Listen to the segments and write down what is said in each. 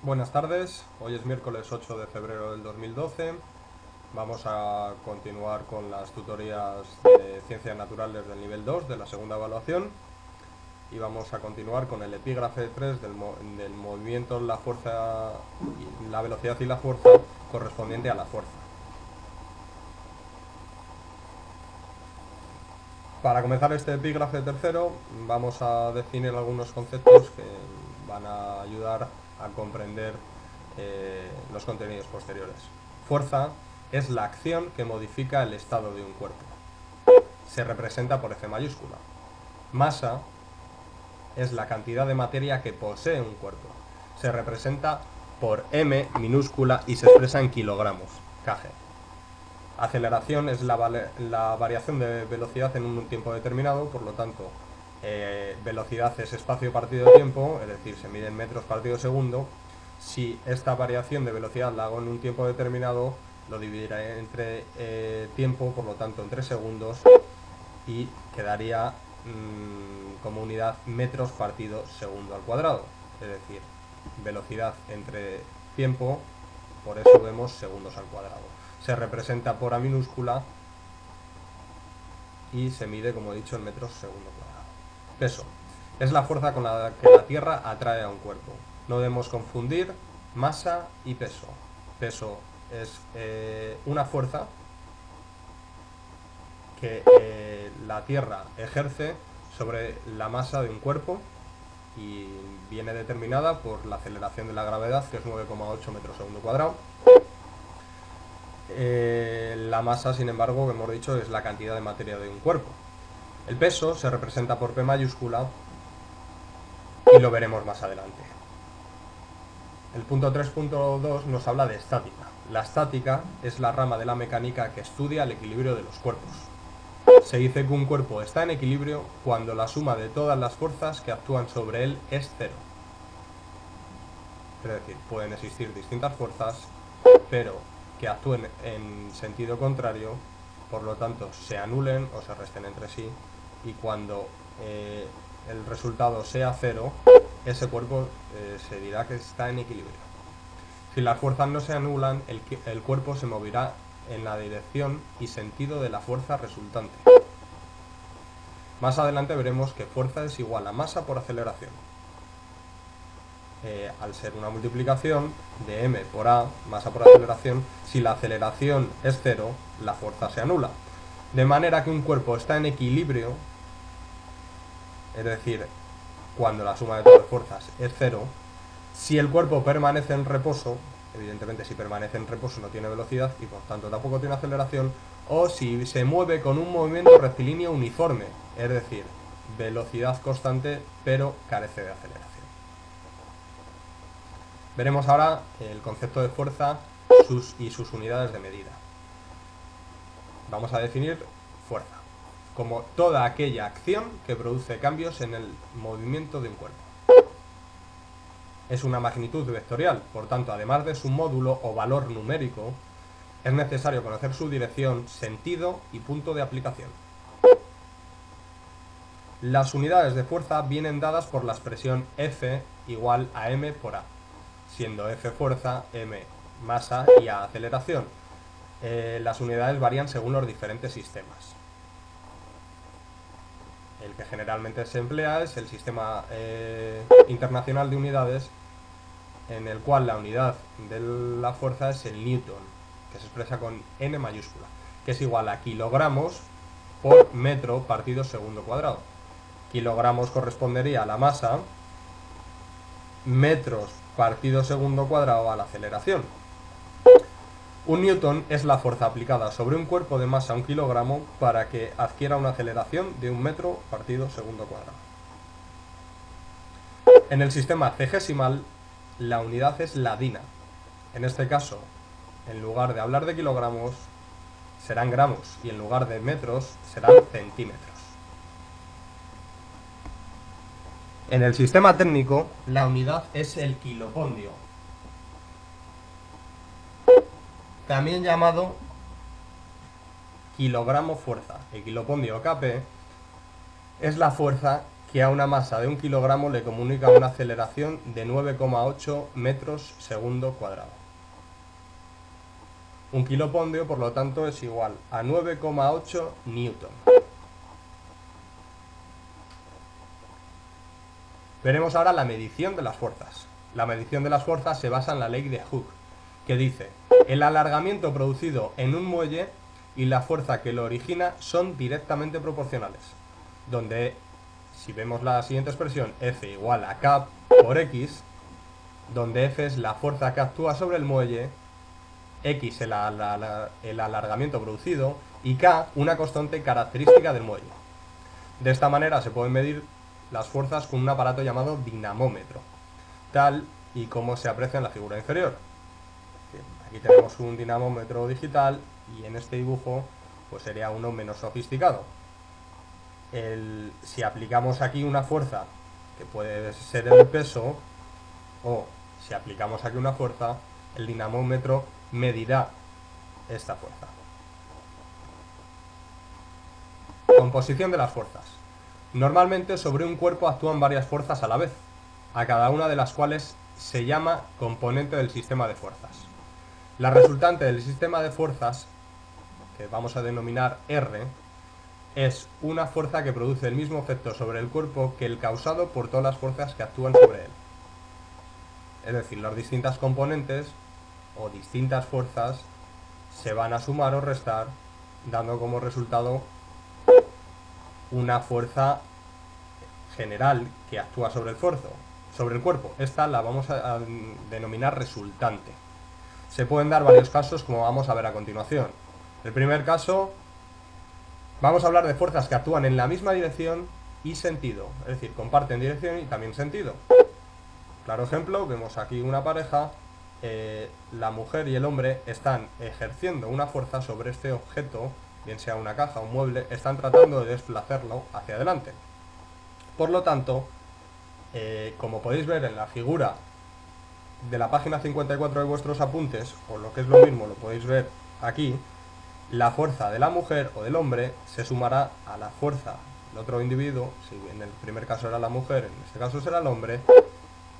Buenas tardes, hoy es miércoles 8 de febrero del 2012. Vamos a continuar con las tutorías de Ciencias Naturales del nivel 2 de la segunda evaluación y vamos a continuar con el epígrafe 3 del movimiento, la fuerza, la velocidad y la fuerza correspondiente a la fuerza. Para comenzar este epígrafe tercero vamos a definir algunos conceptos que van a ayudar a comprender los contenidos posteriores. Fuerza es la acción que modifica el estado de un cuerpo. Se representa por F mayúscula. Masa es la cantidad de materia que posee un cuerpo. Se representa por M minúscula y se expresa en kilogramos, kg. Aceleración es la variación de velocidad en un tiempo determinado, por lo tanto, velocidad es espacio partido tiempo, es decir, se mide en metros partido segundo. Si esta variación de velocidad la hago en un tiempo determinado, lo dividiré entre tiempo, por lo tanto en 3 segundos, y quedaría como unidad metros partido segundo al cuadrado, es decir, velocidad entre tiempo, por eso vemos segundos al cuadrado. Se representa por A minúscula y se mide, como he dicho, en metros segundo cuadrado. Peso es la fuerza con la que la Tierra atrae a un cuerpo. No debemos confundir masa y peso. Peso es una fuerza que la Tierra ejerce sobre la masa de un cuerpo y viene determinada por la aceleración de la gravedad, que es 9,8 metros segundo cuadrado. La masa, sin embargo, que hemos dicho, es la cantidad de materia de un cuerpo. El peso se representa por P mayúscula y lo veremos más adelante. El punto 3.2 nos habla de estática. La estática es la rama de la mecánica que estudia el equilibrio de los cuerpos. Se dice que un cuerpo está en equilibrio cuando la suma de todas las fuerzas que actúan sobre él es cero. Es decir, pueden existir distintas fuerzas, pero que actúen en sentido contrario, por lo tanto se anulen o se resten entre sí, y cuando el resultado sea cero, ese cuerpo se dirá que está en equilibrio. Si las fuerzas no se anulan, el cuerpo se moverá en la dirección y sentido de la fuerza resultante. Más adelante veremos que fuerza es igual a masa por aceleración. Al ser una multiplicación de m por a, masa por aceleración, si la aceleración es cero, la fuerza se anula. De manera que un cuerpo está en equilibrio, es decir, cuando la suma de todas las fuerzas es cero, si el cuerpo permanece en reposo, evidentemente si permanece en reposo no tiene velocidad y por tanto tampoco tiene aceleración, o si se mueve con un movimiento rectilíneo uniforme, es decir, velocidad constante pero carece de aceleración. Veremos ahora el concepto de fuerza y sus unidades de medida. Vamos a definir fuerza como toda aquella acción que produce cambios en el movimiento de un cuerpo. Es una magnitud vectorial, por tanto, además de su módulo o valor numérico, es necesario conocer su dirección, sentido y punto de aplicación. Las unidades de fuerza vienen dadas por la expresión F igual a m por a, siendo F fuerza, m masa y a aceleración. Las unidades varían según los diferentes sistemas. El que generalmente se emplea es el sistema internacional de unidades, en el cual la unidad de la fuerza es el newton, que se expresa con n mayúscula, que es igual a kilogramos por metro partido segundo cuadrado. Kilogramos correspondería a la masa, metros partido segundo cuadrado a la aceleración. Un newton es la fuerza aplicada sobre un cuerpo de masa 1 kilogramo para que adquiera una aceleración de 1 metro partido segundo cuadrado. En el sistema cegesimal, la unidad es la dina. En este caso, en lugar de hablar de kilogramos, serán gramos, y en lugar de metros, serán centímetros. En el sistema técnico, la unidad es el kilopondio, también llamado kilogramo fuerza. El kilopondio Kp es la fuerza que a una masa de 1 kilogramo le comunica una aceleración de 9,8 metros segundo cuadrado. Un kilopondio, por lo tanto, es igual a 9,8 newton. Veremos ahora la medición de las fuerzas. La medición de las fuerzas se basa en la ley de Hooke, que dice: el alargamiento producido en un muelle y la fuerza que lo origina son directamente proporcionales, donde, si vemos la siguiente expresión, F igual a K por X, donde F es la fuerza que actúa sobre el muelle, X el alargamiento producido y K una constante característica del muelle. De esta manera se pueden medir las fuerzas con un aparato llamado dinamómetro, tal y como se aprecia en la figura inferior. Aquí tenemos un dinamómetro digital y en este dibujo pues sería uno menos sofisticado. Si aplicamos aquí una fuerza, que puede ser el peso, o si aplicamos aquí una fuerza, el dinamómetro medirá esta fuerza. Composición de las fuerzas. Normalmente sobre un cuerpo actúan varias fuerzas a la vez, a cada una de las cuales se llama componente del sistema de fuerzas. La resultante del sistema de fuerzas, que vamos a denominar R, es una fuerza que produce el mismo efecto sobre el cuerpo que el causado por todas las fuerzas que actúan sobre él. Es decir, las distintas componentes o distintas fuerzas se van a sumar o restar, dando como resultado una fuerza general que actúa sobre el cuerpo. Esta la vamos a denominar resultante. Se pueden dar varios casos, como vamos a ver a continuación. El primer caso, vamos a hablar de fuerzas que actúan en la misma dirección y sentido, es decir, comparten dirección y también sentido. Claro ejemplo, vemos aquí una pareja, la mujer y el hombre están ejerciendo una fuerza sobre este objeto, bien sea una caja o un mueble, están tratando de desplazarlo hacia adelante. Por lo tanto, como podéis ver en la figura de la página 54 de vuestros apuntes, o lo que es lo mismo, lo podéis ver aquí, la fuerza de la mujer o del hombre se sumará a la fuerza del otro individuo, si en el primer caso era la mujer, en este caso será el hombre,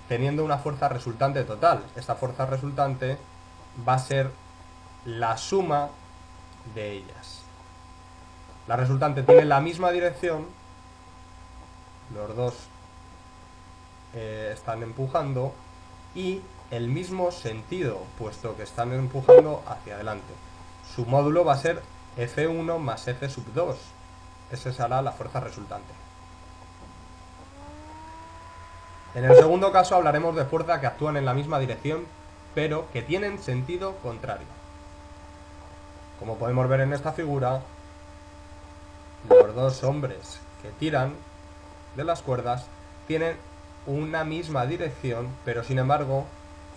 teniendo una fuerza resultante total. Esta fuerza resultante va a ser la suma de ellas. La resultante tiene la misma dirección, los dos están empujando, y el mismo sentido, puesto que están empujando hacia adelante. Su módulo va a ser F1 más F sub 2. Esa será la fuerza resultante. En el segundo caso hablaremos de fuerzas que actúan en la misma dirección, pero que tienen sentido contrario. Como podemos ver en esta figura, los dos hombres que tiran de las cuerdas tienen una misma dirección, pero sin embargo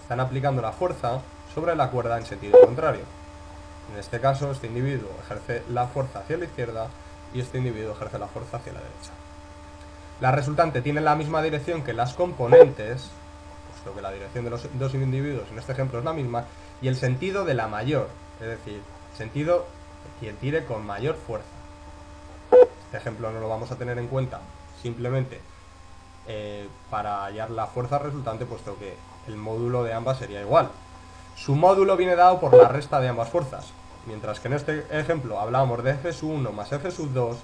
están aplicando la fuerza sobre la cuerda en sentido contrario. En este caso, este individuo ejerce la fuerza hacia la izquierda y este individuo ejerce la fuerza hacia la derecha. La resultante tiene la misma dirección que las componentes, puesto que la dirección de los dos individuos en este ejemplo es la misma, y el sentido de la mayor, es decir, sentido de quien tire con mayor fuerza. Este ejemplo no lo vamos a tener en cuenta simplemente para hallar la fuerza resultante, puesto que el módulo de ambas sería igual. Su módulo viene dado por la resta de ambas fuerzas. Mientras que en este ejemplo hablábamos de F sub 1 más F sub 2,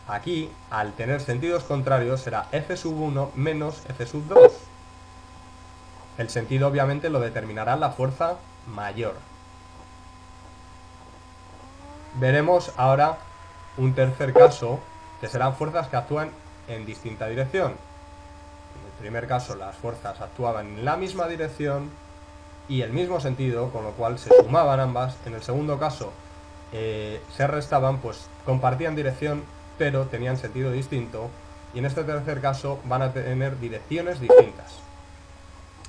aquí, al tener sentidos contrarios, será F sub 1 menos F sub 2. El sentido obviamente lo determinará la fuerza mayor. Veremos ahora un tercer caso, que serán fuerzas que actúan en distinta dirección. En el primer caso las fuerzas actuaban en la misma dirección y el mismo sentido, con lo cual se sumaban ambas. En el segundo caso se restaban, pues compartían dirección pero tenían sentido distinto, y en este tercer caso van a tener direcciones distintas.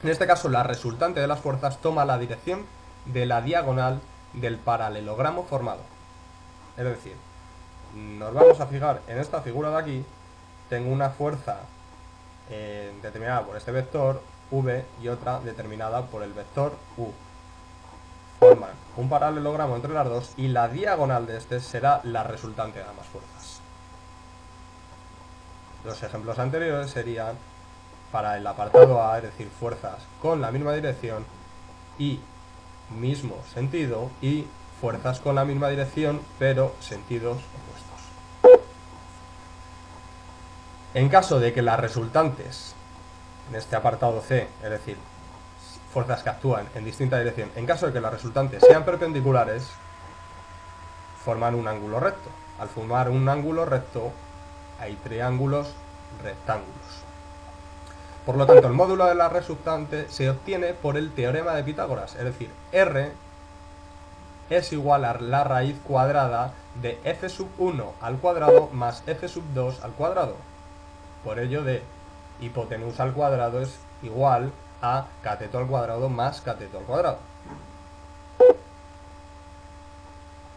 En este caso la resultante de las fuerzas toma la dirección de la diagonal del paralelogramo formado. Es decir, nos vamos a fijar en esta figura de aquí, tengo una fuerza determinada por este vector V y otra determinada por el vector U. Forman un paralelogramo entre las dos y la diagonal de este será la resultante de ambas fuerzas. Los ejemplos anteriores serían para el apartado A, es decir, fuerzas con la misma dirección y mismo sentido, y fuerzas con la misma dirección pero sentidos opuestos. En caso de que las resultantes, en este apartado C, es decir, fuerzas que actúan en distinta dirección, en caso de que las resultantes sean perpendiculares, forman un ángulo recto. Al formar un ángulo recto, hay triángulos rectángulos. Por lo tanto, el módulo de la resultante se obtiene por el teorema de Pitágoras, es decir, R es igual a la raíz cuadrada de f sub 1 al cuadrado más f sub 2 al cuadrado. Por ello de hipotenusa al cuadrado es igual a cateto al cuadrado más cateto al cuadrado.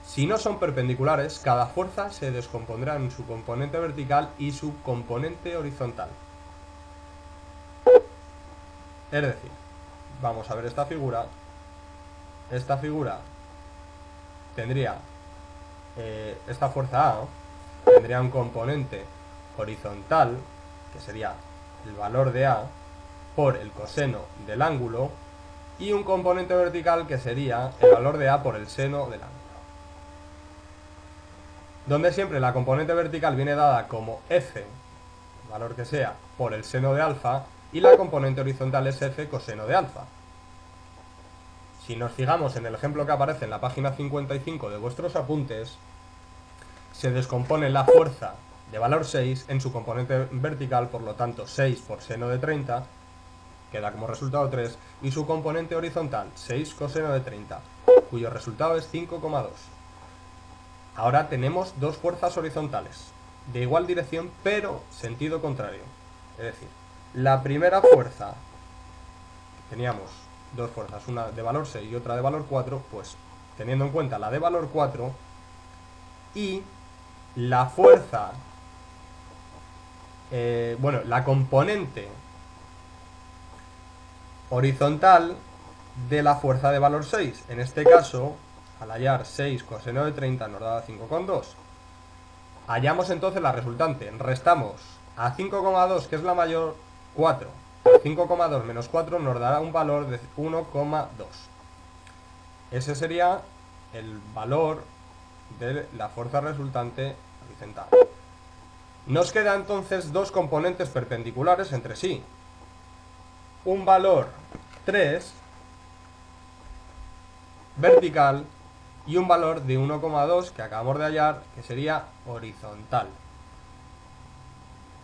Si no son perpendiculares, cada fuerza se descompondrá en su componente vertical y su componente horizontal. Es decir, vamos a ver esta figura. Esta figura tendría, esta fuerza A tendría un componente horizontal, que sería el valor de A por el coseno del ángulo, y un componente vertical que sería el valor de A por el seno del ángulo. Donde siempre la componente vertical viene dada como F, valor que sea, por el seno de alfa, y la componente horizontal es F coseno de alfa. Si nos fijamos en el ejemplo que aparece en la página 55 de vuestros apuntes, se descompone la fuerza de valor 6 en su componente vertical, por lo tanto 6 por seno de 30, queda como resultado 3, y su componente horizontal, 6 coseno de 30, cuyo resultado es 5,2. Ahora tenemos dos fuerzas horizontales, de igual dirección pero sentido contrario. Es decir, la primera fuerza, teníamos dos fuerzas, una de valor 6 y otra de valor 4, pues teniendo en cuenta la de valor 4 y la fuerza, la componente horizontal de la fuerza de valor 6, en este caso, al hallar 6 coseno de 30 nos da 5,2. Hallamos entonces la resultante, restamos a 5,2, que es la mayor, 4. 5,2 menos 4 nos dará un valor de 1,2. Ese sería el valor de la fuerza resultante horizontal. Nos quedan entonces dos componentes perpendiculares entre sí. Un valor 3 vertical y un valor de 1,2 que acabamos de hallar, que sería horizontal.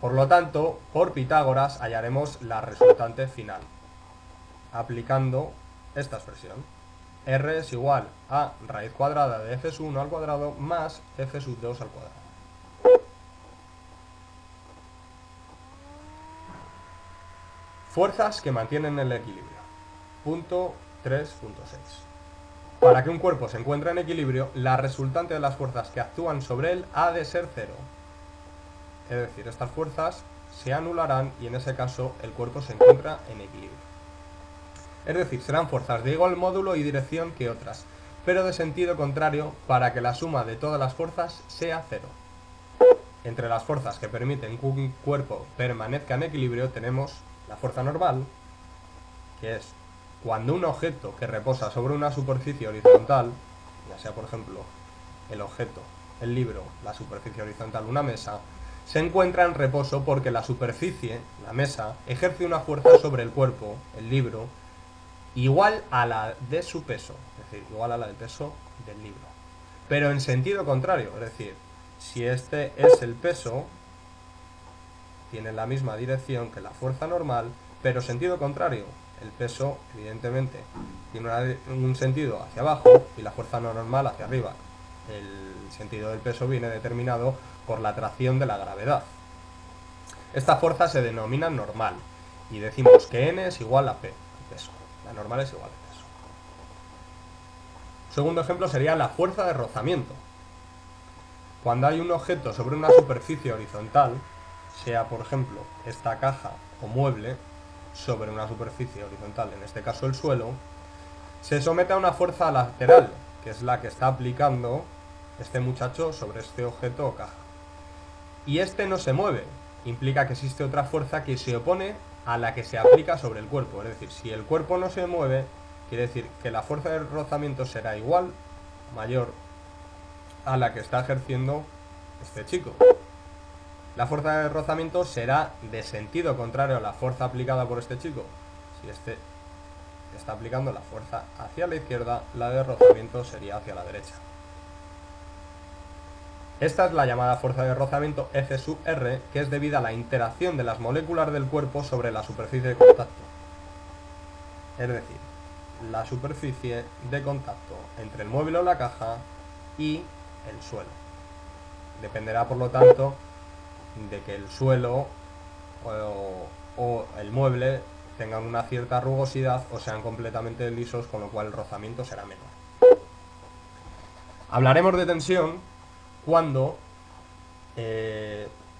Por lo tanto, por Pitágoras hallaremos la resultante final, aplicando esta expresión. R es igual a raíz cuadrada de f sub 1 al cuadrado más f sub 2 al cuadrado. Fuerzas que mantienen el equilibrio. Punto 3.6. Para que un cuerpo se encuentre en equilibrio, la resultante de las fuerzas que actúan sobre él ha de ser cero. Es decir, estas fuerzas se anularán y en ese caso el cuerpo se encuentra en equilibrio. Es decir, serán fuerzas de igual módulo y dirección que otras, pero de sentido contrario para que la suma de todas las fuerzas sea cero. Entre las fuerzas que permiten que un cuerpo permanezca en equilibrio tenemos la fuerza normal, que es cuando un objeto que reposa sobre una superficie horizontal, ya sea por ejemplo el objeto, el libro, la superficie horizontal, una mesa, se encuentra en reposo porque la superficie, la mesa, ejerce una fuerza sobre el cuerpo, el libro, igual a la de su peso, es decir, igual a la del peso del libro. Pero en sentido contrario, es decir, si este es el peso, tiene la misma dirección que la fuerza normal, pero sentido contrario. El peso, evidentemente, tiene un sentido hacia abajo y la fuerza normal hacia arriba. El sentido del peso viene determinado por la atracción de la gravedad. Esta fuerza se denomina normal y decimos que n es igual a p, el peso. La normal es igual al peso. Segundo ejemplo sería la fuerza de rozamiento. Cuando hay un objeto sobre una superficie horizontal, sea por ejemplo esta caja o mueble, sobre una superficie horizontal, en este caso el suelo, se somete a una fuerza lateral, que es la que está aplicando este muchacho sobre este objeto o caja. Y este no se mueve, implica que existe otra fuerza que se opone a la que se aplica sobre el cuerpo. Es decir, si el cuerpo no se mueve, quiere decir que la fuerza de rozamiento será igual, mayor, a la que está ejerciendo este chico. La fuerza de rozamiento será de sentido contrario a la fuerza aplicada por este chico. Si este está aplicando la fuerza hacia la izquierda, la de rozamiento sería hacia la derecha. Esta es la llamada fuerza de rozamiento F sub R, que es debida a la interacción de las moléculas del cuerpo sobre la superficie de contacto. Es decir, la superficie de contacto entre el mueble o la caja y el suelo. Dependerá, por lo tanto, de que el suelo o el mueble tengan una cierta rugosidad o sean completamente lisos, con lo cual el rozamiento será menor. Hablaremos de tensión cuando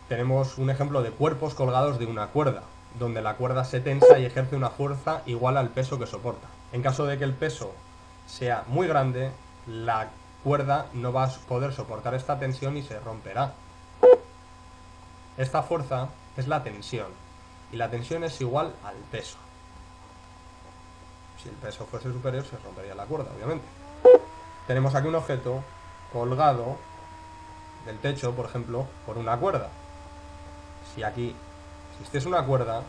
tenemos un ejemplo de cuerpos colgados de una cuerda, donde la cuerda se tensa y ejerce una fuerza igual al peso que soporta. En caso de que el peso sea muy grande, la cuerda no va a poder soportar esta tensión y se romperá. Esta fuerza es la tensión, y la tensión es igual al peso. Si el peso fuese superior, se rompería la cuerda, obviamente. Tenemos aquí un objeto colgado del techo, por ejemplo, por una cuerda. Si aquí existiese una cuerda,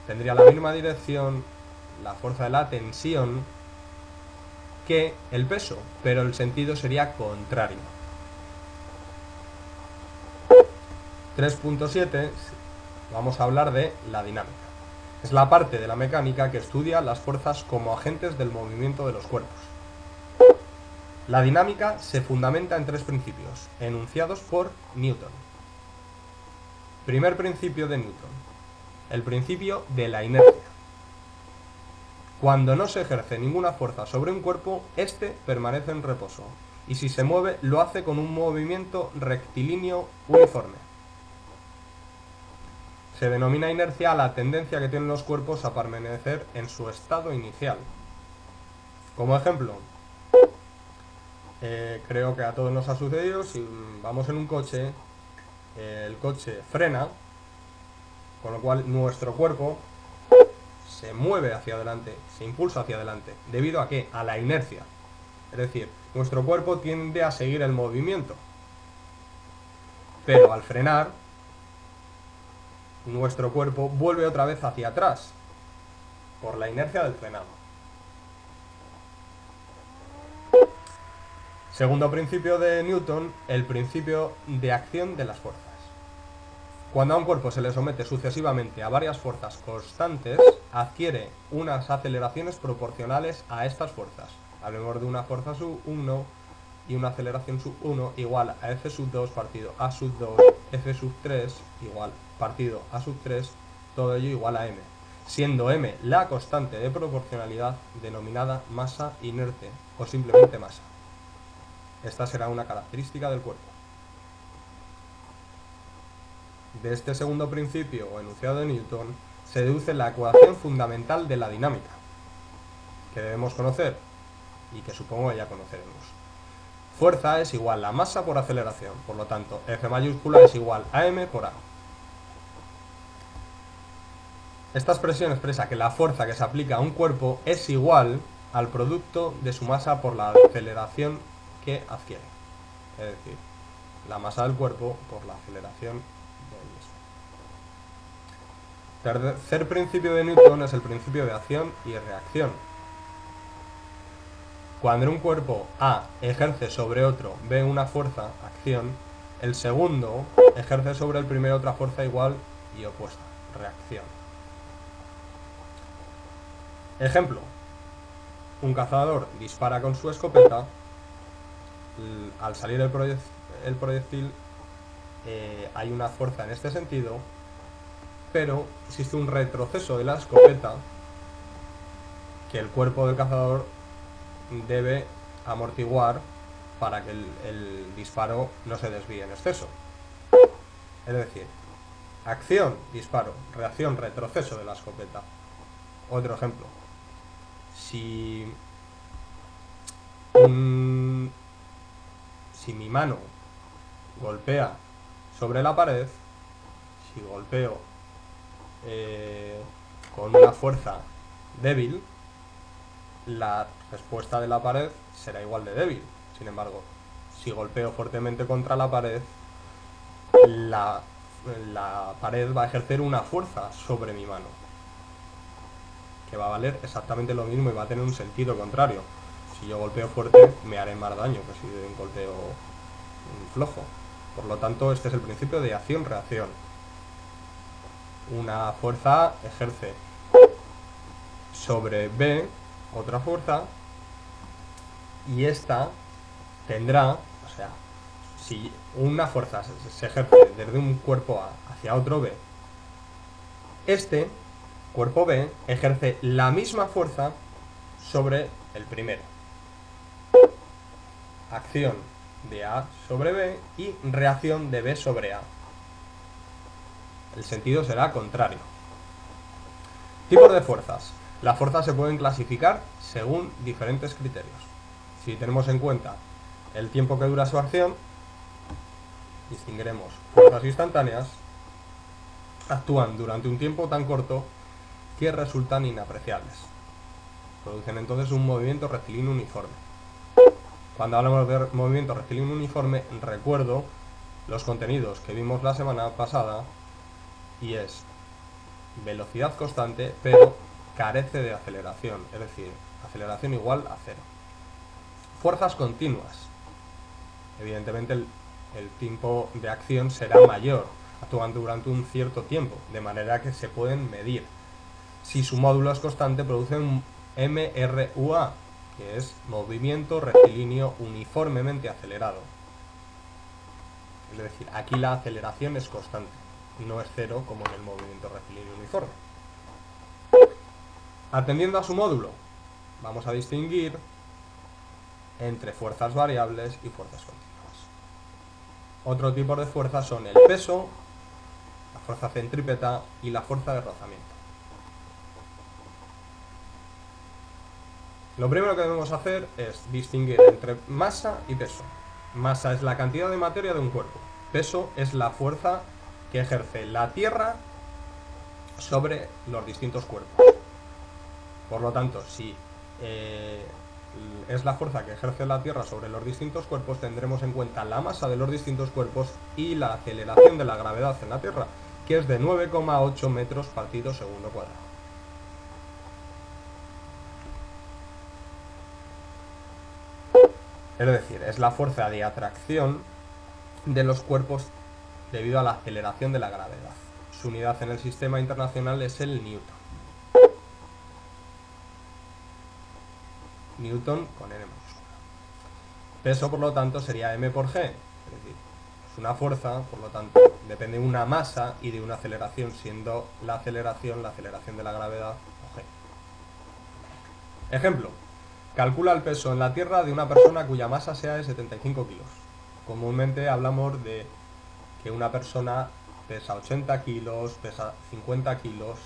tendría la misma dirección, la fuerza de la tensión, que el peso, pero el sentido sería contrario. 3.7 vamos a hablar de la dinámica. Es la parte de la mecánica que estudia las fuerzas como agentes del movimiento de los cuerpos. La dinámica se fundamenta en tres principios, enunciados por Newton. Primer principio de Newton, el principio de la inercia. Cuando no se ejerce ninguna fuerza sobre un cuerpo, éste permanece en reposo, y si se mueve, lo hace con un movimiento rectilíneo uniforme. Se denomina inercia a la tendencia que tienen los cuerpos a permanecer en su estado inicial. Como ejemplo, creo que a todos nos ha sucedido, si vamos en un coche, el coche frena, con lo cual nuestro cuerpo se mueve hacia adelante, se impulsa hacia adelante. ¿Debido a qué? A la inercia. Es decir, nuestro cuerpo tiende a seguir el movimiento. Pero al frenar, nuestro cuerpo vuelve otra vez hacia atrás, por la inercia del frenado. Segundo principio de Newton, el principio de acción de las fuerzas. Cuando a un cuerpo se le somete sucesivamente a varias fuerzas constantes, adquiere unas aceleraciones proporcionales a estas fuerzas. Hablemos de una fuerza sub 1 y una aceleración sub 1 igual a F sub 2 partido A sub 2, F sub 3 igual partido A sub 3, todo ello igual a m, siendo m la constante de proporcionalidad denominada masa inerte o simplemente masa. Esta será una característica del cuerpo. De este segundo principio o enunciado de Newton se deduce la ecuación fundamental de la dinámica, que debemos conocer y que supongo que ya conoceremos. Fuerza es igual a masa por aceleración, por lo tanto F mayúscula es igual a m por a. Esta expresión expresa que la fuerza que se aplica a un cuerpo es igual al producto de su masa por la aceleración que adquiere. Es decir, la masa del cuerpo por la aceleración del mismo. Tercer principio de Newton es el principio de acción y reacción. Cuando un cuerpo A ejerce sobre otro B una fuerza, acción, el segundo ejerce sobre el primero otra fuerza igual y opuesta, reacción. Ejemplo, un cazador dispara con su escopeta, al salir el proyectil hay una fuerza en este sentido, pero existe un retroceso de la escopeta que el cuerpo del cazador debe amortiguar para que el disparo no se desvíe en exceso. Es decir, acción, disparo, reacción, retroceso de la escopeta. Otro ejemplo, si mi mano golpea sobre la pared, si golpeo con una fuerza débil, la respuesta de la pared será igual de débil. Sin embargo, si golpeo fuertemente contra la pared, la pared va a ejercer una fuerza sobre mi mano, que va a valer exactamente lo mismo y va a tener un sentido contrario. Si yo golpeo fuerte, me haré más daño que si doy un golpeo flojo. Por lo tanto, este es el principio de acción-reacción. Una fuerza ejerce sobre B otra fuerza, y esta tendrá, o sea, si una fuerza se ejerce desde un cuerpo A hacia otro B, este cuerpo B ejerce la misma fuerza sobre el primero. Acción de A sobre B y reacción de B sobre A. El sentido será contrario. Tipos de fuerzas. Las fuerzas se pueden clasificar según diferentes criterios. Si tenemos en cuenta el tiempo que dura su acción, distinguiremos fuerzas instantáneas, actúan durante un tiempo tan corto que resultan inapreciables. Producen entonces un movimiento rectilíneo uniforme. Cuando hablamos de movimiento rectilíneo uniforme, recuerdo los contenidos que vimos la semana pasada, y es velocidad constante, pero carece de aceleración, es decir, aceleración igual a cero. Fuerzas continuas. Evidentemente el tiempo de acción será mayor, actúan durante un cierto tiempo, de manera que se pueden medir. Si su módulo es constante, produce un MRUA, que es movimiento rectilíneo uniformemente acelerado. Es decir, aquí la aceleración es constante, no es cero como en el movimiento rectilíneo uniforme. Atendiendo a su módulo, vamos a distinguir entre fuerzas variables y fuerzas continuas. Otro tipo de fuerzas son el peso, la fuerza centrípeta y la fuerza de rozamiento. Lo primero que debemos hacer es distinguir entre masa y peso. Masa es la cantidad de materia de un cuerpo. Peso es la fuerza que ejerce la Tierra sobre los distintos cuerpos. Por lo tanto, si es la fuerza que ejerce la Tierra sobre los distintos cuerpos, tendremos en cuenta la masa de los distintos cuerpos y la aceleración de la gravedad en la Tierra, que es de 9,8 metros partido segundo cuadrado. Es decir, es la fuerza de atracción de los cuerpos debido a la aceleración de la gravedad. Su unidad en el sistema internacional es el Newton. Newton con N mayúscula. Peso, por lo tanto, sería m por g. Es decir, es una fuerza, por lo tanto, depende de una masa y de una aceleración, siendo la aceleración de la gravedad, o g. Ejemplo. Calcula el peso en la Tierra de una persona cuya masa sea de 75 kilos. Comúnmente hablamos de que una persona pesa 80 kilos, pesa 50 kilos,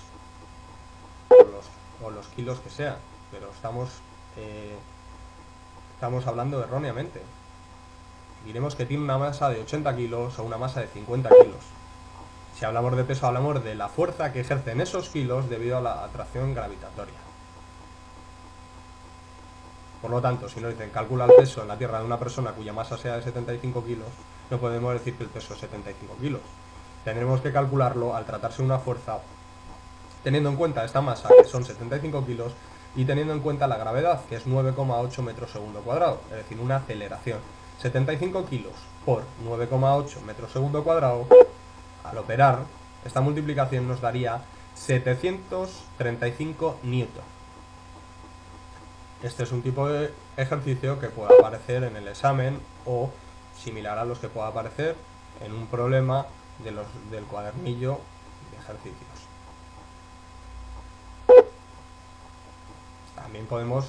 o los kilos que sean, pero estamos hablando erróneamente. Diremos que tiene una masa de 80 kilos o una masa de 50 kilos. Si hablamos de peso, hablamos de la fuerza que ejercen esos kilos debido a la atracción gravitatoria. Por lo tanto, si nos dicen calcula el peso en la Tierra de una persona cuya masa sea de 75 kilos, no podemos decir que el peso es 75 kilos. Tendremos que calcularlo al tratarse de una fuerza teniendo en cuenta esta masa, que son 75 kilos, y teniendo en cuenta la gravedad, que es 9,8 metros segundo cuadrado, es decir, una aceleración. 75 kilos por 9,8 metros segundo cuadrado, al operar, esta multiplicación nos daría 735 newton. Este es un tipo de ejercicio que puede aparecer en el examen o similar a los que pueda aparecer en un problema del cuadernillo de ejercicios. También podemos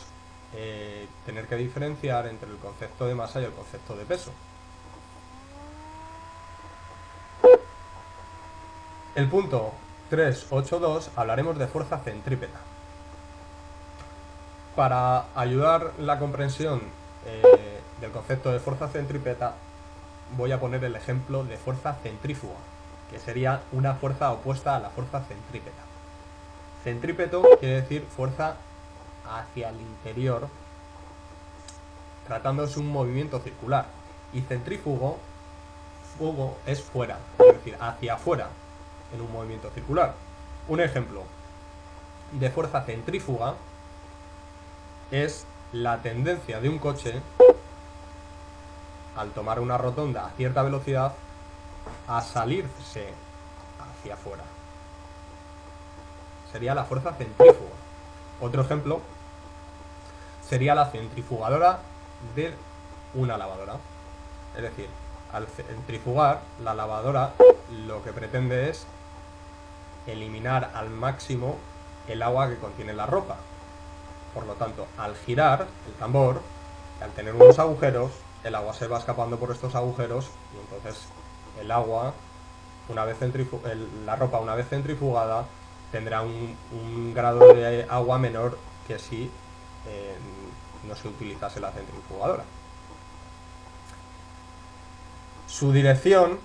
tener que diferenciar entre el concepto de masa y el concepto de peso. El punto 3.8.2 hablaremos de fuerza centrípeta. Para ayudar la comprensión del concepto de fuerza centrípeta, voy a poner el ejemplo de fuerza centrífuga. que sería una fuerza opuesta a la fuerza centrípeta. Centrípeto quiere decir fuerza hacia el interior, tratándose un movimiento circular. Y centrífugo es fuera, es decir, hacia afuera, en un movimiento circular. Un ejemplo de fuerza centrífuga es la tendencia de un coche, al tomar una rotonda a cierta velocidad, a salirse hacia afuera. Sería la fuerza centrífuga. Otro ejemplo sería la centrifugadora de una lavadora. Es decir, al centrifugar, la lavadora lo que pretende es eliminar al máximo el agua que contiene la ropa. Por lo tanto, al girar el tambor, al tener unos agujeros, el agua se va escapando por estos agujeros y entonces el agua, la ropa una vez centrifugada, tendrá un grado de agua menor que si no se utilizase la centrifugadora. Su dirección,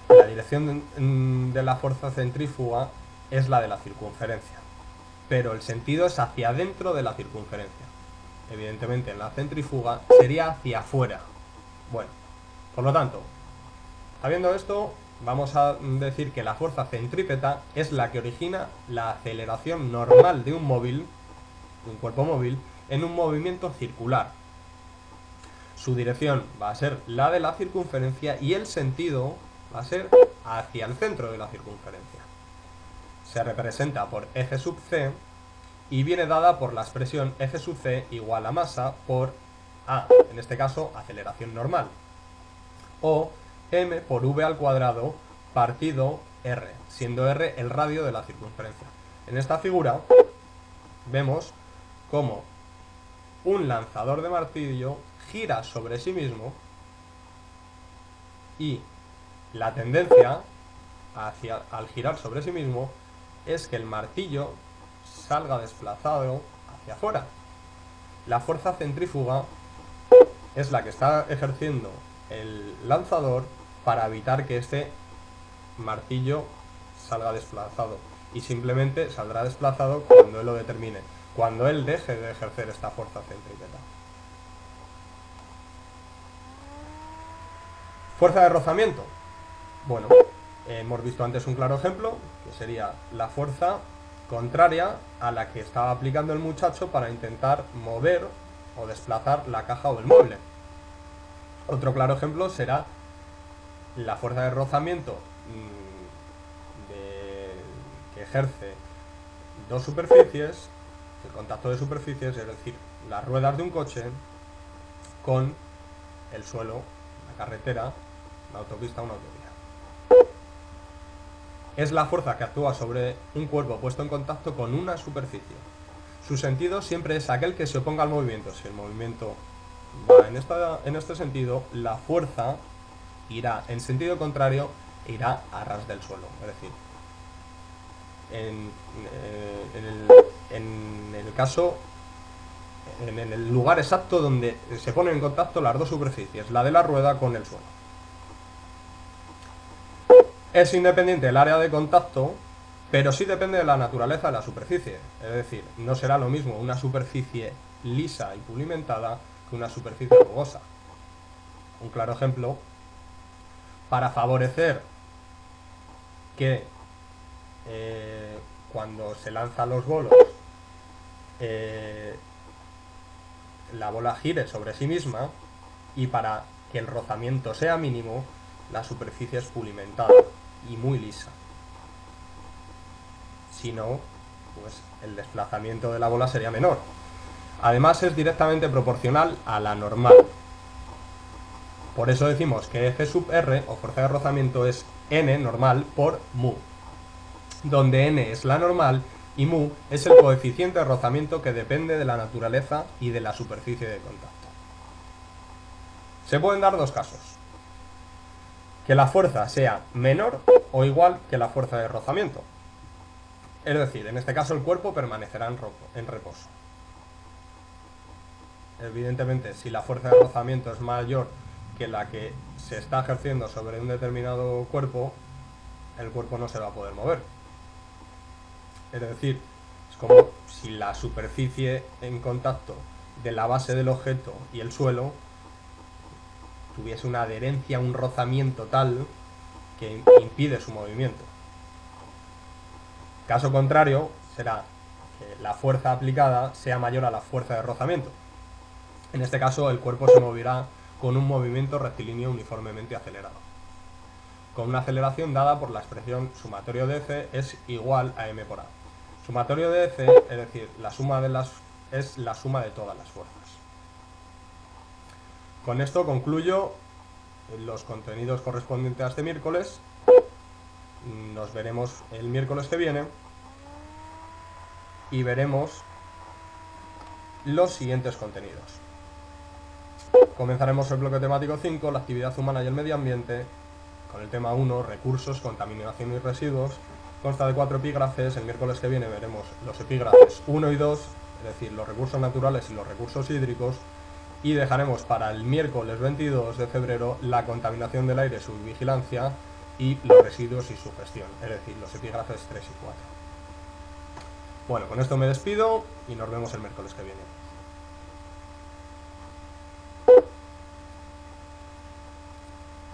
la dirección de la fuerza centrífuga es la de la circunferencia, pero el sentido es hacia adentro de la circunferencia. Evidentemente en la centrífuga sería hacia afuera. Bueno, por lo tanto, sabiendo esto, vamos a decir que la fuerza centrípeta es la que origina la aceleración normal de un móvil, de un cuerpo móvil, en un movimiento circular. Su dirección va a ser la de la circunferencia y el sentido va a ser hacia el centro de la circunferencia. Se representa por F sub c y viene dada por la expresión F sub c igual a masa por A, en este caso aceleración normal, o m por v al cuadrado partido r, siendo r el radio de la circunferencia. En esta figura vemos cómo un lanzador de martillo gira sobre sí mismo y la tendencia al girar sobre sí mismo es que el martillo salga desplazado hacia afuera. La fuerza centrífuga es la que está ejerciendo el lanzador para evitar que este martillo salga desplazado, y simplemente saldrá desplazado cuando él lo determine, cuando él deje de ejercer esta fuerza centrípeta. Fuerza de rozamiento. Bueno, hemos visto antes un claro ejemplo, que sería la fuerza contraria a la que estaba aplicando el muchacho para intentar mover o desplazar la caja o el mueble. Otro claro ejemplo será la fuerza de rozamiento que ejerce dos superficies, el contacto de superficies, es decir, las ruedas de un coche con el suelo, la carretera, la autopista o una autovía. Es la fuerza que actúa sobre un cuerpo puesto en contacto con una superficie. Su sentido siempre es aquel que se oponga al movimiento. Si el movimiento va en este sentido, la fuerza irá en sentido contrario e irá a ras del suelo. Es decir, en el lugar exacto donde se ponen en contacto las dos superficies, la de la rueda con el suelo. Es independiente el área de contacto, pero sí depende de la naturaleza de la superficie. Es decir, no será lo mismo una superficie lisa y pulimentada que una superficie rugosa. Un claro ejemplo, para favorecer que cuando se lanzan los bolos la bola gire sobre sí misma, y para que el rozamiento sea mínimo, la superficie es pulimentada y muy lisa. Si no, pues el desplazamiento de la bola sería menor. Además es directamente proporcional a la normal. Por eso decimos que F sub r, o fuerza de rozamiento, es n normal por mu, donde n es la normal y mu es el coeficiente de rozamiento que depende de la naturaleza y de la superficie de contacto. Se pueden dar dos casos: que la fuerza sea menor o igual que la fuerza de rozamiento. Es decir, en este caso el cuerpo permanecerá en reposo. Evidentemente, si la fuerza de rozamiento es mayor que la que se está ejerciendo sobre un determinado cuerpo, el cuerpo no se va a poder mover. Es decir, es como si la superficie en contacto de la base del objeto y el suelo tuviese una adherencia, un rozamiento tal que impide su movimiento. Caso contrario, será que la fuerza aplicada sea mayor a la fuerza de rozamiento. En este caso, el cuerpo se moverá con un movimiento rectilíneo uniformemente acelerado, con una aceleración dada por la expresión sumatorio de F es igual a m por a. Sumatorio de F, es decir, es la suma de todas las fuerzas. Con esto concluyo los contenidos correspondientes a este miércoles. Nos veremos el miércoles que viene y veremos los siguientes contenidos. Comenzaremos el bloque temático 5, la actividad humana y el medio ambiente, con el tema 1, recursos, contaminación y residuos. Consta de 4 epígrafes. El miércoles que viene veremos los epígrafes 1 y 2, es decir, los recursos naturales y los recursos hídricos. Y dejaremos para el miércoles 22 de febrero la contaminación del aire, su vigilancia, y los residuos y su gestión, es decir, los epígrafes 3 y 4. Bueno, con esto me despido y nos vemos el miércoles que viene.